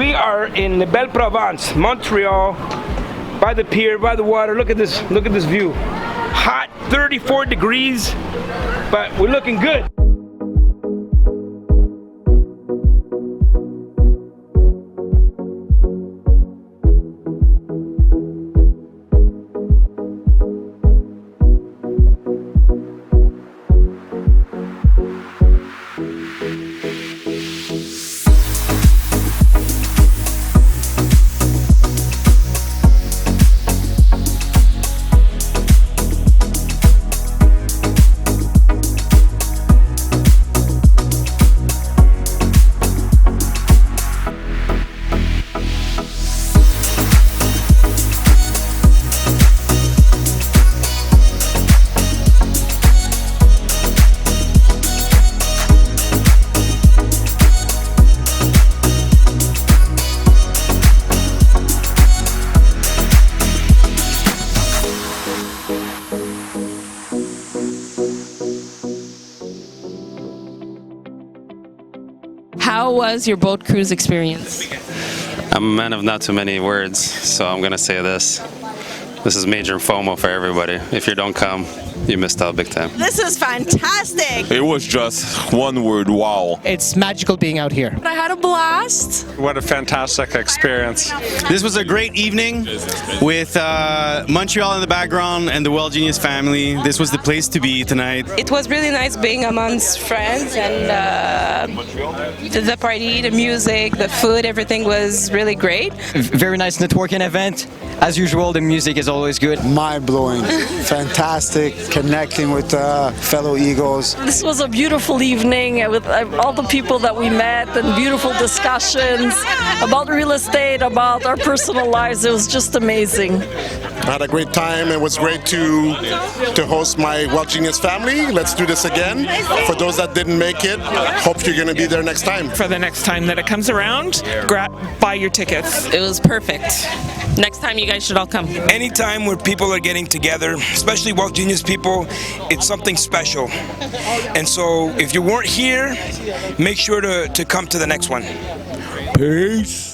We are in the Belle Provence, Montreal, by the pier, by the water. Look at this view. Hot, 34 degrees, but we're looking good. How was your boat cruise experience? I'm a man of not too many words, so I'm going to say this. This is major FOMO for everybody. If you don't come, you missed out big time. This is fantastic. It was just one word, wow. It's magical being out here. I had a blast. What a fantastic experience. This was a great evening with Montreal in the background and the WealthGenius family. This was the place to be tonight. It was really nice being amongst friends, and the party, the music, the food, everything was really great. Very nice networking event. As usual, the music is always good. Mind-blowing, fantastic, connecting with fellow Eagles. This was a beautiful evening with all the people that we met and beautiful discussions about real estate, about our personal lives. It was just amazing. I had a great time. It was great to host my WealthGenius family. Let's do this again. For those that didn't make it, hope you're going to be there next time. For the next time that it comes around, buy your tickets. It was perfect. Next time you guys should all come. Anytime where people are getting together, especially WealthGenius people, it's something special. And so if you weren't here, make sure to come to the next one. Peace.